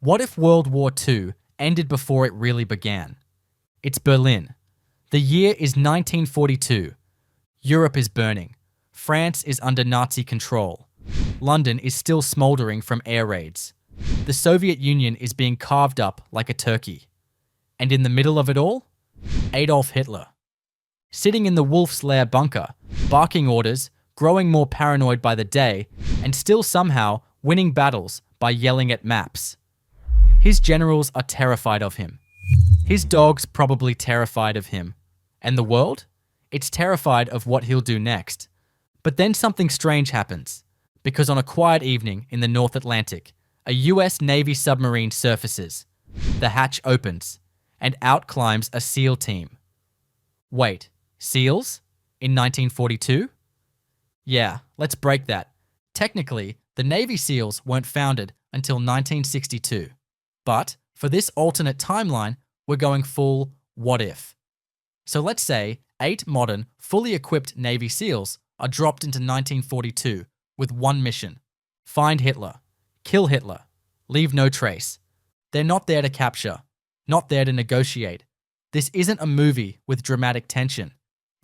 What if World War II ended before it really began? It's Berlin. The year is 1942. Europe is burning. France is under Nazi control. London is still smouldering from air raids. The Soviet Union is being carved up like a turkey. And in the middle of it all, Adolf Hitler. Sitting in the Wolf's Lair bunker, barking orders, growing more paranoid by the day, and still somehow winning battles by yelling at maps. His generals are terrified of him. His dog's probably terrified of him. And the world? It's terrified of what he'll do next. But then something strange happens, because on a quiet evening in the North Atlantic, a US Navy submarine surfaces. The hatch opens, and out climbs a SEAL team. Wait, SEALs? In 1942? Yeah, let's break that. Technically, the Navy SEALs weren't founded until 1962. But for this alternate timeline, we're going full what if. So let's say 8 modern, fully equipped Navy SEALs are dropped into 1942 with one mission: find Hitler, kill Hitler, leave no trace. They're not there to capture, not there to negotiate. This isn't a movie with dramatic tension.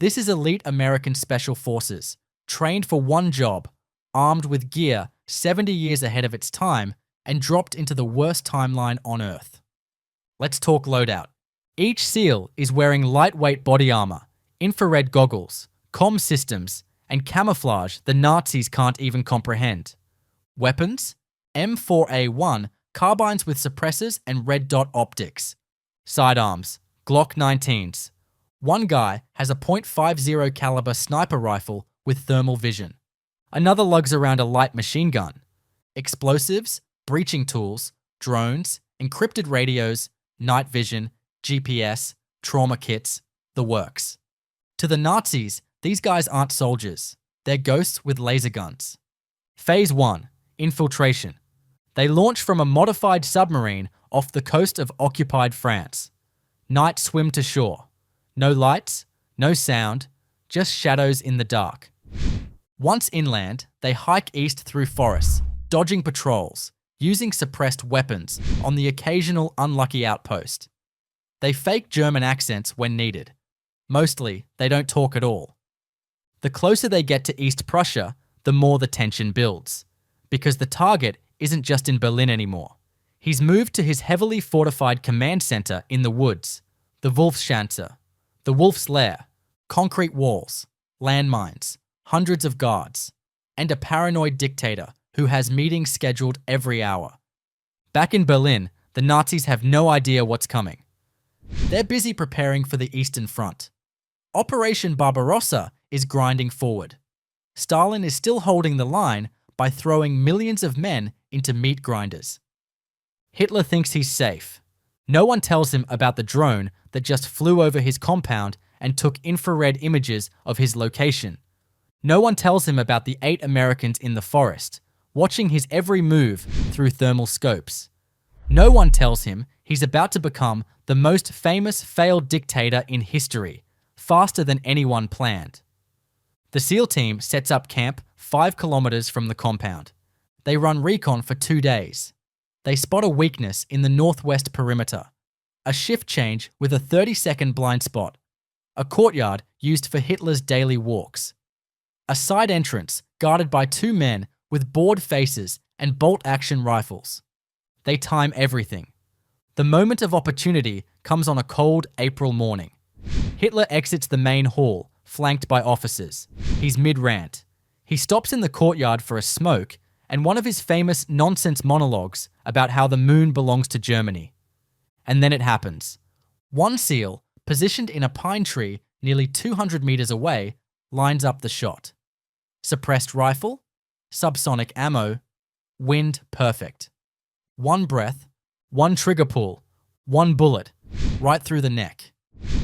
This is elite American special forces, trained for one job, armed with gear 70 years ahead of its time, and dropped into the worst timeline on Earth. Let's talk loadout. Each SEAL is wearing lightweight body armor, infrared goggles, comm systems, and camouflage the Nazis can't even comprehend. Weapons? M4A1 carbines with suppressors and red dot optics. Sidearms? Glock 19s. One guy has a .50 caliber sniper rifle with thermal vision. Another lugs around a light machine gun. Explosives, breaching tools, drones, encrypted radios, night vision, GPS, trauma kits, the works. To the Nazis, these guys aren't soldiers. They're ghosts with laser guns. Phase 1. Infiltration. They launch from a modified submarine off the coast of occupied France. Night swim to shore. No lights, no sound, just shadows in the dark. Once inland, they hike east through forests, dodging patrols, using suppressed weapons on the occasional unlucky outpost. They fake German accents when needed. Mostly, they don't talk at all. The closer they get to East Prussia, the more the tension builds, because the target isn't just in Berlin anymore. He's moved to his heavily fortified command center in the woods, the Wolfschanze, the Wolf's Lair, concrete walls, landmines, hundreds of guards, and a paranoid dictator who has meetings scheduled every hour. Back in Berlin, the Nazis have no idea what's coming. They're busy preparing for the Eastern Front. Operation Barbarossa is grinding forward. Stalin is still holding the line by throwing millions of men into meat grinders. Hitler thinks he's safe. No one tells him about the drone that just flew over his compound and took infrared images of his location. No one tells him about the 8 Americans in the forest, watching his every move through thermal scopes. No one tells him he's about to become the most famous failed dictator in history, faster than anyone planned. The SEAL team sets up camp 5 kilometers from the compound. They run recon for 2 days. They spot a weakness in the northwest perimeter, a shift change with a 30-second blind spot, a courtyard used for Hitler's daily walks, a side entrance guarded by 2 men with bored faces and bolt-action rifles. They time everything. The moment of opportunity comes on a cold April morning. Hitler exits the main hall, flanked by officers. He's mid-rant. He stops in the courtyard for a smoke and one of his famous nonsense monologues about how the moon belongs to Germany. And then it happens. One SEAL, positioned in a pine tree nearly 200 meters away, lines up the shot. Suppressed rifle, subsonic ammo, wind perfect. One breath, one trigger pull, one bullet, right through the neck.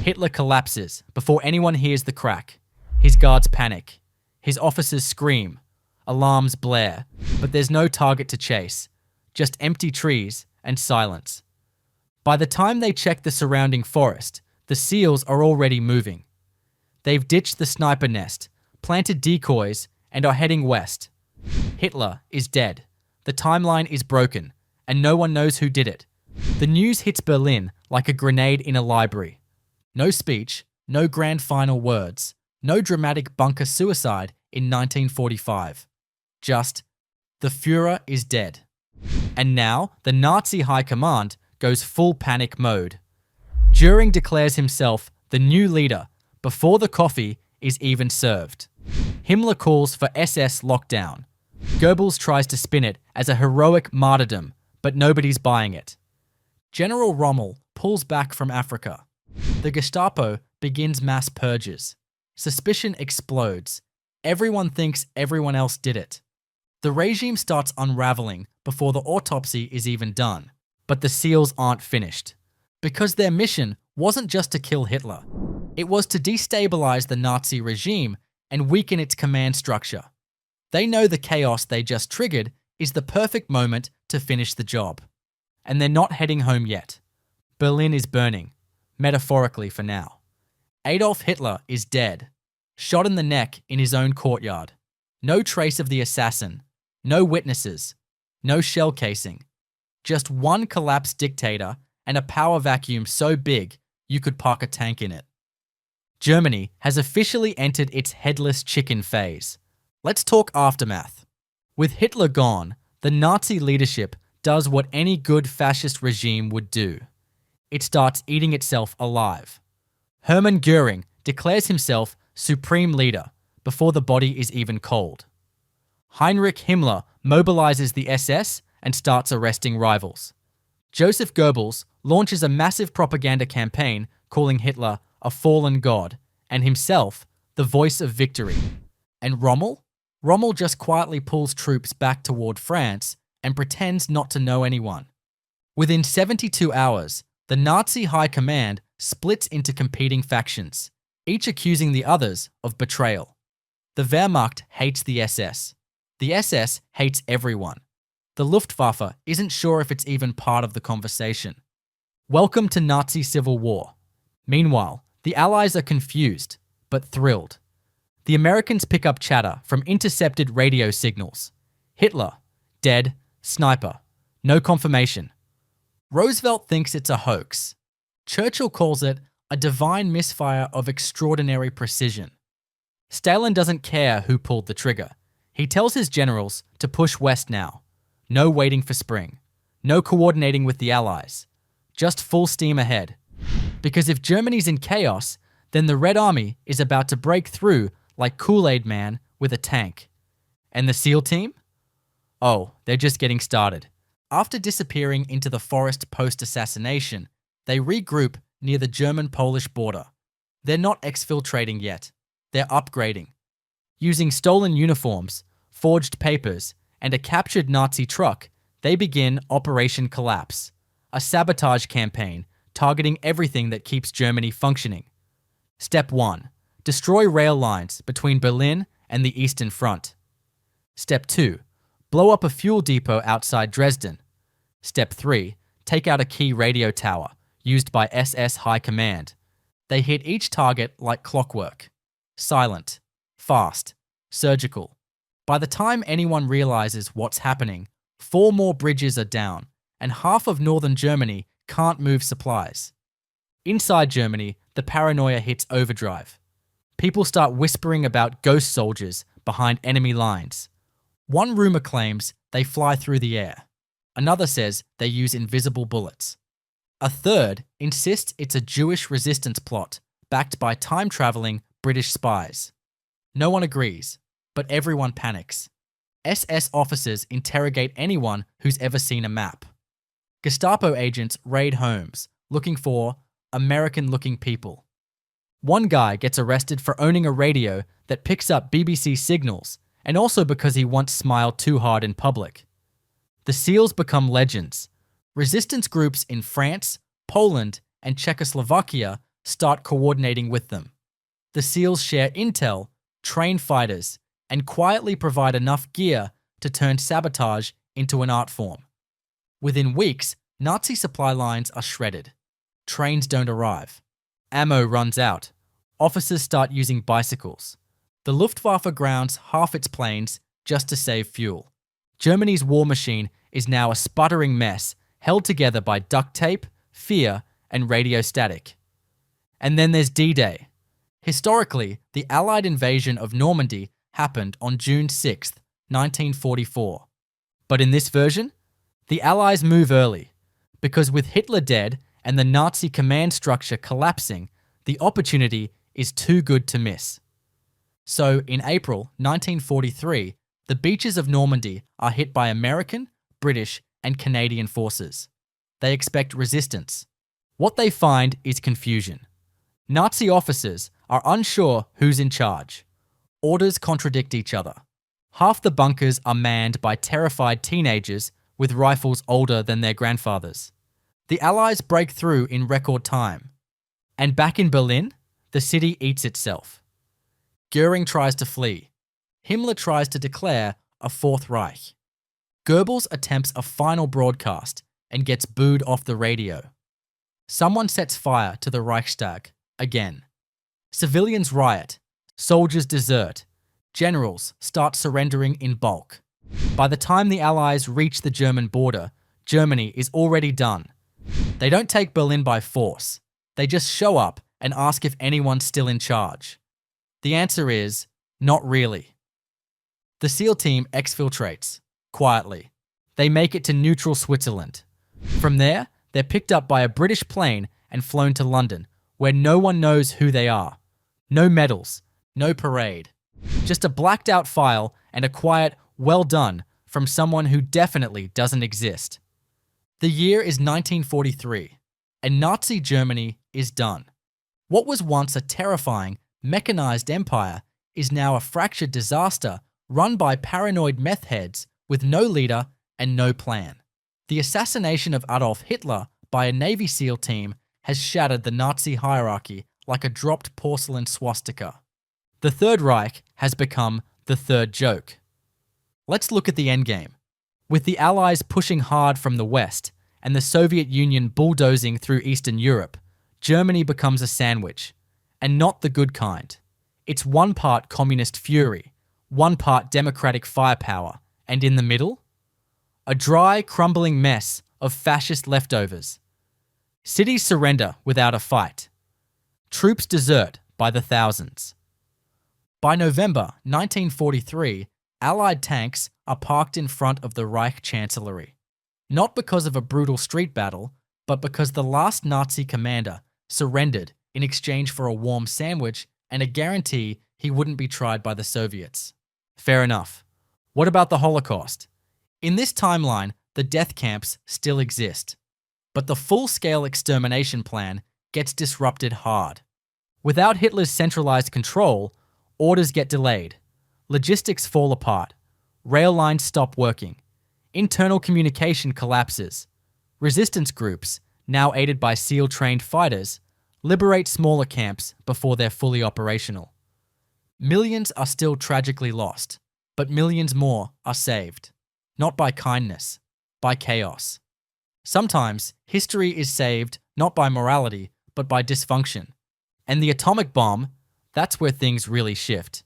Hitler collapses before anyone hears the crack. His guards panic. His officers scream. Alarms blare, but there's no target to chase, just empty trees and silence. By the time they check the surrounding forest, the SEALs are already moving. They've ditched the sniper nest, planted decoys, and are heading west. Hitler is dead. The timeline is broken, and no one knows who did it. The news hits Berlin like a grenade in a library. No speech, no grand final words, no dramatic bunker suicide in 1945. Just, the Führer is dead. And now, the Nazi high command goes full panic mode. Göring declares himself the new leader before the coffee is even served. Himmler calls for SS lockdown. Goebbels tries to spin it as a heroic martyrdom, but nobody's buying it. General Rommel pulls back from Africa. The Gestapo begins mass purges. Suspicion explodes. Everyone thinks everyone else did it. The regime starts unraveling before the autopsy is even done. But the SEALs aren't finished. Because their mission wasn't just to kill Hitler. It was to destabilize the Nazi regime and weaken its command structure. They know the chaos they just triggered is the perfect moment to finish the job. And they're not heading home yet. Berlin is burning, metaphorically for now. Adolf Hitler is dead, shot in the neck in his own courtyard. No trace of the assassin, no witnesses, no shell casing. Just one collapsed dictator and a power vacuum so big you could park a tank in it. Germany has officially entered its headless chicken phase. Let's talk aftermath. With Hitler gone, the Nazi leadership does what any good fascist regime would do. It starts eating itself alive. Hermann Göring declares himself supreme leader before the body is even cold. Heinrich Himmler mobilizes the SS and starts arresting rivals. Joseph Goebbels launches a massive propaganda campaign calling Hitler a fallen god and himself the voice of victory. And Rommel? Rommel just quietly pulls troops back toward France and pretends not to know anyone. Within 72 hours, the Nazi high command splits into competing factions, each accusing the others of betrayal. The Wehrmacht hates the SS. The SS hates everyone. The Luftwaffe isn't sure if it's even part of the conversation. Welcome to Nazi civil war. Meanwhile, the Allies are confused, but thrilled. The Americans pick up chatter from intercepted radio signals. Hitler, dead, sniper, no confirmation. Roosevelt thinks it's a hoax. Churchill calls it a divine misfire of extraordinary precision. Stalin doesn't care who pulled the trigger. He tells his generals to push west now. No waiting for spring. No coordinating with the Allies. Just full steam ahead. Because if Germany's in chaos, then the Red Army is about to break through like Kool-Aid Man with a tank. And the SEAL team? Oh, they're just getting started. After disappearing into the forest post-assassination, they regroup near the German-Polish border. They're not exfiltrating yet. They're upgrading. Using stolen uniforms, forged papers, and a captured Nazi truck, they begin Operation Collapse, a sabotage campaign targeting everything that keeps Germany functioning. Step 1. Destroy rail lines between Berlin and the Eastern Front. Step 2. Blow up a fuel depot outside Dresden. Step 3. Take out a key radio tower used by SS High Command. They hit each target like clockwork. Silent, fast, surgical. By the time anyone realizes what's happening, 4 more bridges are down, and half of northern Germany can't move supplies. Inside Germany, the paranoia hits overdrive. People start whispering about ghost soldiers behind enemy lines. One rumor claims they fly through the air. Another says they use invisible bullets. A third insists it's a Jewish resistance plot backed by time-traveling British spies. No one agrees, but everyone panics. SS officers interrogate anyone who's ever seen a map. Gestapo agents raid homes, looking for American-looking people. One guy gets arrested for owning a radio that picks up BBC signals, and also because he once smiled too hard in public. The SEALs become legends. Resistance groups in France, Poland, and Czechoslovakia start coordinating with them. The SEALs share intel, train fighters, and quietly provide enough gear to turn sabotage into an art form. Within weeks, Nazi supply lines are shredded. Trains don't arrive. Ammo runs out. Officers start using bicycles. The Luftwaffe grounds half its planes just to save fuel. Germany's war machine is now a sputtering mess held together by duct tape, fear, and radio static. And then there's D-Day. Historically, the Allied invasion of Normandy happened on June 6, 1944. But in this version, the Allies move early, because with Hitler dead and the Nazi command structure collapsing, the opportunity is too good to miss. So, in April 1943, the beaches of Normandy are hit by American, British, and Canadian forces. They expect resistance. What they find is confusion. Nazi officers are unsure who's in charge. Orders contradict each other. Half the bunkers are manned by terrified teenagers with rifles older than their grandfathers. The Allies break through in record time. And back in Berlin, the city eats itself. Goering tries to flee. Himmler tries to declare a Fourth Reich. Goebbels attempts a final broadcast and gets booed off the radio. Someone sets fire to the Reichstag again. Civilians riot. Soldiers desert. Generals start surrendering in bulk. By the time the Allies reach the German border, Germany is already done. They don't take Berlin by force. They just show up and ask if anyone's still in charge. The answer is, not really. The SEAL team exfiltrates, quietly. They make it to neutral Switzerland. From there, they're picked up by a British plane and flown to London, where no one knows who they are. No medals, no parade. Just a blacked out file and a quiet, well done from someone who definitely doesn't exist. The year is 1943, and Nazi Germany is done. What was once a terrifying, mechanized empire is now a fractured disaster run by paranoid meth heads with no leader and no plan. The assassination of Adolf Hitler by a Navy SEAL team has shattered the Nazi hierarchy like a dropped porcelain swastika. The Third Reich has become the third joke. Let's look at the endgame. With the Allies pushing hard from the West and the Soviet Union bulldozing through Eastern Europe, Germany becomes a sandwich, and not the good kind. It's one part communist fury, one part democratic firepower, and in the middle, a dry, crumbling mess of fascist leftovers. Cities surrender without a fight. Troops desert by the thousands. By November 1943, Allied tanks are parked in front of the Reich Chancellery. Not because of a brutal street battle, but because the last Nazi commander surrendered in exchange for a warm sandwich and a guarantee he wouldn't be tried by the Soviets. Fair enough. What about the Holocaust? In this timeline, the death camps still exist, but the full-scale extermination plan gets disrupted hard. Without Hitler's centralized control, orders get delayed, logistics fall apart, rail lines stop working, internal communication collapses, resistance groups, now aided by SEAL-trained fighters, liberate smaller camps before they're fully operational. Millions are still tragically lost, but millions more are saved. Not by kindness, by chaos. Sometimes history is saved not by morality, but by dysfunction. And the atomic bomb, that's where things really shift.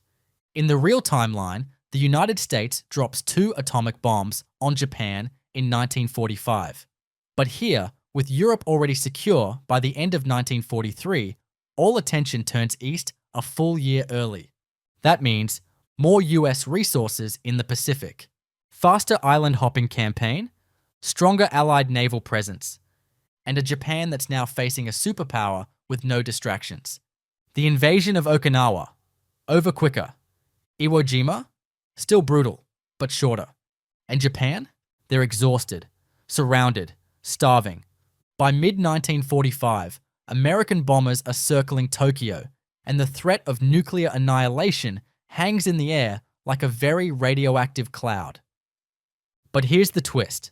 In the real timeline, the United States drops 2 atomic bombs on Japan in 1945. But here, with Europe already secure by the end of 1943, all attention turns east a full year early. That means more US resources in the Pacific, faster island hopping campaign, stronger Allied naval presence, and a Japan that's now facing a superpower with no distractions. The invasion of Okinawa, over quicker. Iwo Jima, still brutal, but shorter. And Japan? They're exhausted, surrounded, starving. By mid-1945, American bombers are circling Tokyo, and the threat of nuclear annihilation hangs in the air like a very radioactive cloud. But here's the twist.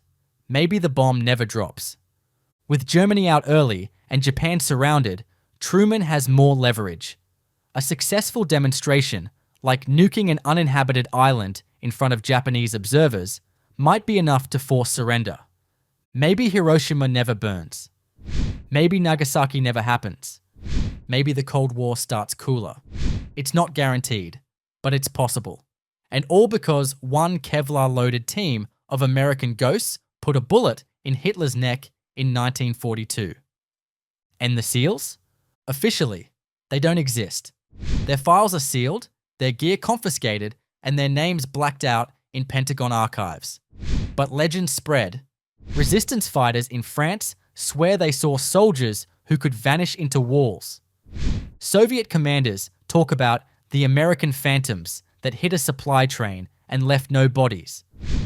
Maybe the bomb never drops. With Germany out early and Japan surrounded, Truman has more leverage. A successful demonstration, like nuking an uninhabited island in front of Japanese observers, might be enough to force surrender. Maybe Hiroshima never burns. Maybe Nagasaki never happens. Maybe the Cold War starts cooler. It's not guaranteed, but it's possible. And all because one Kevlar-loaded team of American ghosts put a bullet in Hitler's neck in 1942. And the SEALs? Officially, they don't exist. Their files are sealed, their gear confiscated, and their names blacked out in Pentagon archives. But legends spread. Resistance fighters in France swear they saw soldiers who could vanish into walls. Soviet commanders talk about the American phantoms that hit a supply train and left no bodies.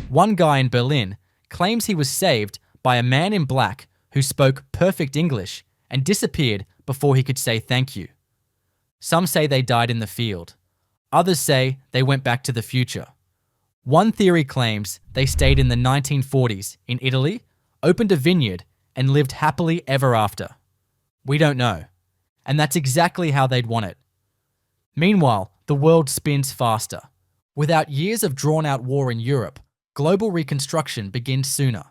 One guy in Berlin claims he was saved by a man in black who spoke perfect English and disappeared before he could say thank you. Some say they died in the field. Others say they went back to the future. One theory claims they stayed in the 1940s in Italy, opened a vineyard, and lived happily ever after. We don't know. And that's exactly how they'd want it. Meanwhile, the world spins faster. Without years of drawn-out war in Europe, global reconstruction begins sooner.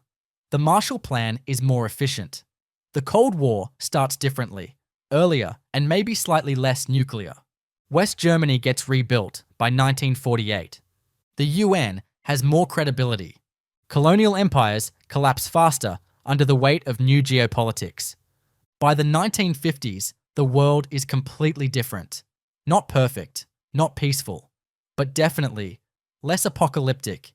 The Marshall Plan is more efficient. The Cold War starts differently, earlier, and maybe slightly less nuclear. West Germany gets rebuilt by 1948. The UN has more credibility. Colonial empires collapse faster under the weight of new geopolitics. By the 1950s, the world is completely different. Not perfect, not peaceful, but definitely less apocalyptic.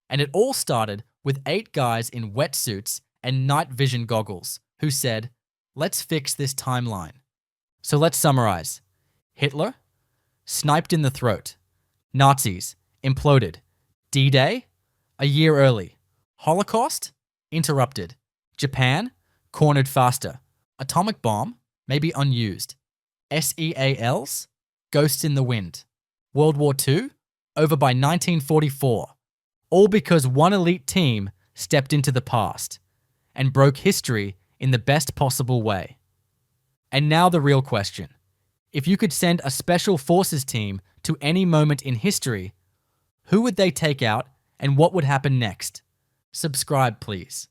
And it all started with 8 guys in wetsuits and night vision goggles who said, "Let's fix this timeline." So let's summarize. Hitler? Sniped in the throat. Nazis? Imploded. D-Day? A year early. Holocaust? Interrupted. Japan? Cornered faster. Atomic bomb? Maybe unused. SEALs? Ghosts in the wind. World War II? Over by 1944. All because one elite team stepped into the past and broke history in the best possible way. And now the real question. If you could send a special forces team to any moment in history, who would they take out and what would happen next? Subscribe, please.